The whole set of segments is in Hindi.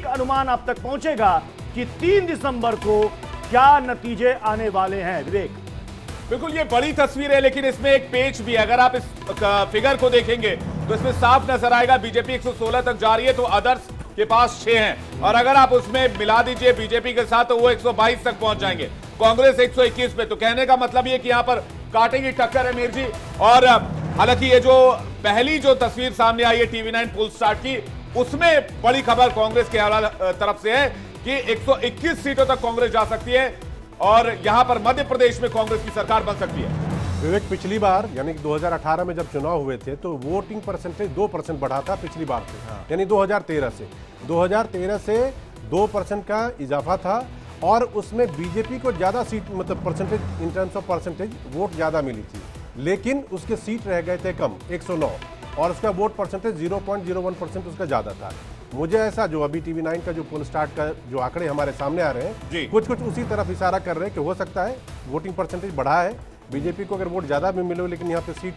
सटीक अनुमान आप तक पहुंचेगा कि 3 दिसंबर को क्या नतीजे आने वाले हैं। विवेक, बिल्कुल ये बड़ी तस्वीर है, लेकिन इसमें एक पेच भी है। अगर आप इस फिगर को देखेंगे तो इसमें साफ नजर आएगा बीजेपी 116 तक जा रही है, तो अदर्स के पास 6 हैं, और अगर आप उसमें मिला दीजिए बीजेपी के साथ तो वो 122 तक पहुंच जाएंगे, कांग्रेस 121 पे। तो कहने का मतलब ये कि यहां पर कांटे की टक्कर है मीर जी। और हालांकि ये जो पहली जो तस्वीर सामने आई है टीवी 9 पोल स्टार्ट की, उसमें बड़ी खबर कांग्रेस के तरफ से है कि 121 सीटों तक कांग्रेस जा सकती है और यहां पर मध्य प्रदेश में कांग्रेस की सरकार बन सकती है। विवेक, पिछली बार यानी कि 2018 में जब चुनाव हुए थे तो वोटिंग परसेंटेज 2% बढ़ा था पिछली बार से, यानी 2013 से 2% का इजाफा था, और उसमें बीजेपी को ज्यादा सीट मतलब percentage in terms of percentage vote ज्यादा मिली थी, लेकिन उसके सीट रह गए थे कम 109, और उसका वोट परसेंटेज 0.01% उसका ज्यादा था। मुझे ऐसा जो अभी टीवी 9 का जो पोल स्टार्ट का जो आंकड़े हमारे सामने आ रहे हैं कुछ उसी तरफ इशारा कर रहे हैं कि हो सकता है वोटिंग परसेंटेज बढ़ा है, बीजेपी को अगर वोट ज्यादा भी मिले, लेकिन यहाँ पे सीट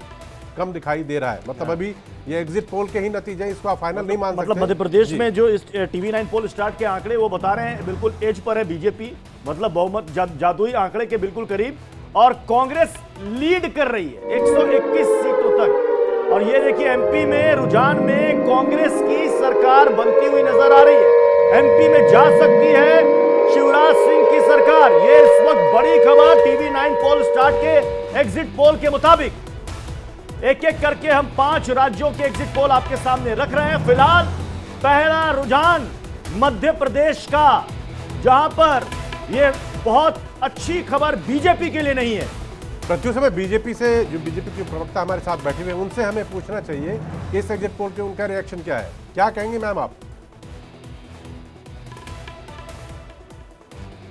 कम दिखाई दे रहा है। मतलब अभी ये एग्जिट पोल के ही नतीजे हैं, इसको आप फाइनल नहीं मान सकते। मतलब मध्य प्रदेश में जो इस टीवी 9 पोल स्टार्ट के आंकड़े वो बता रहे हैं बिल्कुल एज पर है बीजेपी, मतलब बहुमत जादुई आंकड़े के बिल्कुल करीब, और कांग्रेस लीड कर रही है 121 सीटों तक। और ये देखिए एमपी में रुझान में कांग्रेस की सरकार बनती हुई नजर आ रही है। एमपी में जा सकती है शिवराज सिंह की सरकार। ये इस वक्त बड़ी खबर टीवी 9 पोल स्टार्ट के एग्जिट पोल के मुताबिक। एक एक करके हम 5 राज्यों के एग्जिट पोल आपके सामने रख रहे हैं। फिलहाल पहला रुझान मध्य प्रदेश का, जहां पर यह बहुत अच्छी खबर बीजेपी के लिए नहीं है। प्रत्युष में बीजेपी से जो बीजेपी के प्रवक्ता हमारे साथ बैठे हुए हैं उनसे हमें पूछना चाहिए कि इस एग्जिट पोल पे उनका रिएक्शन क्या है, क्या कहेंगे मैम आप?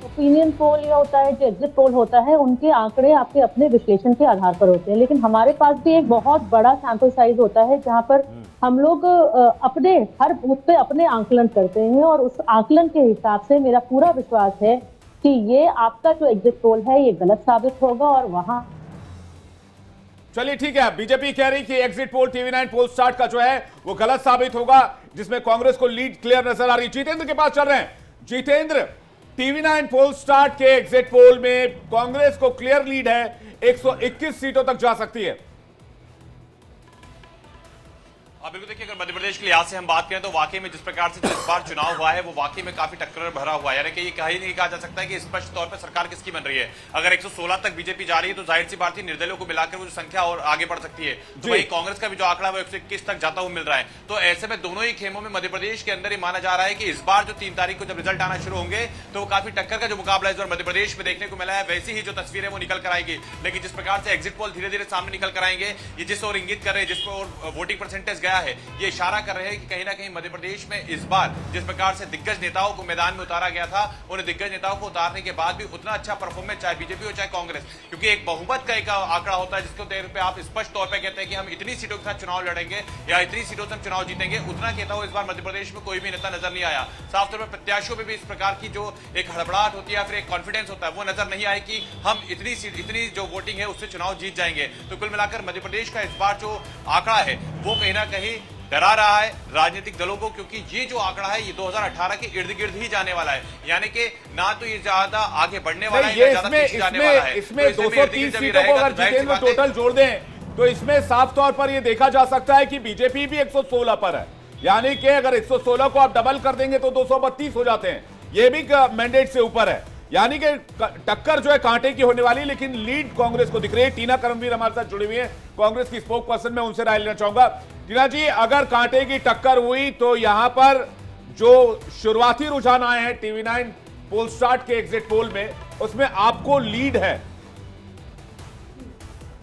ओपिनियन पोल या होता है, जो एग्जिट पोल होता है, उनके आंकड़े आपके अपने विश्लेषण के आधार पर होते हैं, लेकिन हमारे पास भी एक बहुत बड़ा सैंपल साइज होता है जहां पर हम लोग अपने हर बूथ पे अपने आंकलन करते हैं, और उस आंकलन के हिसाब से मेरा पूरा विश्वास है कि ये आपका जो एग्जिट पोल है ये गलत साबित होगा। और वहां चलिए ठीक है, बीजेपी कह रही कि एग्जिट पोल टीवी 9 पोल स्टार्ट का जो है वो गलत साबित होगा, जिसमें कांग्रेस को लीड क्लियर नजर आ रही है। जितेंद्र के पास चल रहे हैं। जितेंद्र, टीवी 9 पोल स्टार्ट के एग्जिट पोल में कांग्रेस को क्लियर लीड है, 121 सीटों तक जा सकती है। बिल्कुल, देखिए अगर मध्य प्रदेश के लिहाज से हम बात करें तो वाकई में जिस प्रकार से इस बार चुनाव हुआ है वो वाकई में काफी टक्कर भरा हुआ है, यानी कि ये कहीं नहीं कहा जा सकता है कि स्पष्ट तौर पर सरकार किसकी बन रही है। अगर 116 तक बीजेपी जा रही है तो जाहिर सी बात है निर्दलीयों को मिलाकर वो जो संख्या और आगे बढ़ सकती है, तो वही कांग्रेस का भी जो आंकड़ा वो 121 तक जाता हुआ मिल रहा है। तो ऐसे में दोनों ही खेमों में मध्य प्रदेश के अंदर ही माना जा रहा है कि इस बार जो 3 तारीख को जब रिजल्ट आना शुरू होंगे तो वो काफी टक्कर का जो मुकाबला इस बार मध्य प्रदेश में देखने को मिला है, वैसी ही जो तस्वीर है वो निकल कर आएगी। लेकिन जिस प्रकार से एग्जिट पोल धीरे धीरे सामने निकल कर आएंगे, ये जिस ओर इंगित कर रहे हैं, जिस पर वोटिंग परसेंटेज गया है, ये इशारा कर रहे हैं कि कहीं ना कहीं मध्य प्रदेश में इस बार जिस प्रकार से दिग्गज नेताओं को मैदान में उतारा गया था, उन दिग्गज नेताओं को उतारने के बाद भी उतना अच्छा परफॉर्मेंस चाहे बीजेपी हो चाहे कांग्रेस, क्योंकि एक बहुमत का एक आंकड़ा होता है जिसको देर पे आप स्पष्ट तौर पे कहते हैं कि हम इतनी सीटों के साथ चुनाव लड़ेंगे या इतनी सीटों से हम चुनाव जीतेंगे, उतना कहता हो इस बार मध्य प्रदेश में कोई भी नेता नजर नहीं आया। साफ तौर पर प्रत्याशियों में भी इस प्रकार की जो एक हड़बड़ाहट होती है या फिर एक कॉन्फिडेंस होता है वो नजर नहीं आए कि हम इतनी जो वोटिंग है उससे चुनाव जीत जाएंगे। तो कुल मिलाकर मध्य प्रदेश का इस बार जो आंकड़ा है वो कहीं ना कहीं डरा रहा है राजनीतिक दलों को, क्योंकि ये जो आंकड़ा है ये 2018 के इर्द गिर्द ही जाने वाला है, यानी कि ना तो ये ज्यादा आगे बढ़ने वाला है, ज्यादा पीछे जाने वाला है। इसमें 230 सीटों को अगर जितेंद्र टोटल जोड़ दें तो इसमें साफ तौर पर यह देखा जा सकता है कि बीजेपी भी 116 पर है, यानी कि अगर 116 को आप डबल कर देंगे तो 232 हो जाते हैं। यह भी मैंडेट से ऊपर है, यानी कि टक्कर जो है कांटे की होने वाली, लेकिन लीड कांग्रेस को दिख रही है। टीना करमवीर हमारे साथ जुड़ी हुई है, कांग्रेस की स्पोक पर्सन, में उनसे राय लेना चाहूंगा। टीना जी, अगर कांटे की टक्कर हुई तो यहां पर जो शुरुआती रुझान आए हैं टीवी 9 पोल स्टार्ट के एग्जिट पोल में, उसमें आपको लीड है।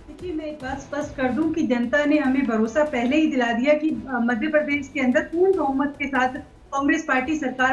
देखिए, मैं एक बात स्पष्ट कर दूं कि जनता ने हमें भरोसा पहले ही दिला दिया कि मध्य प्रदेश के अंदर पूर्ण बहुमत के साथ कांग्रेस पार्टी सरकार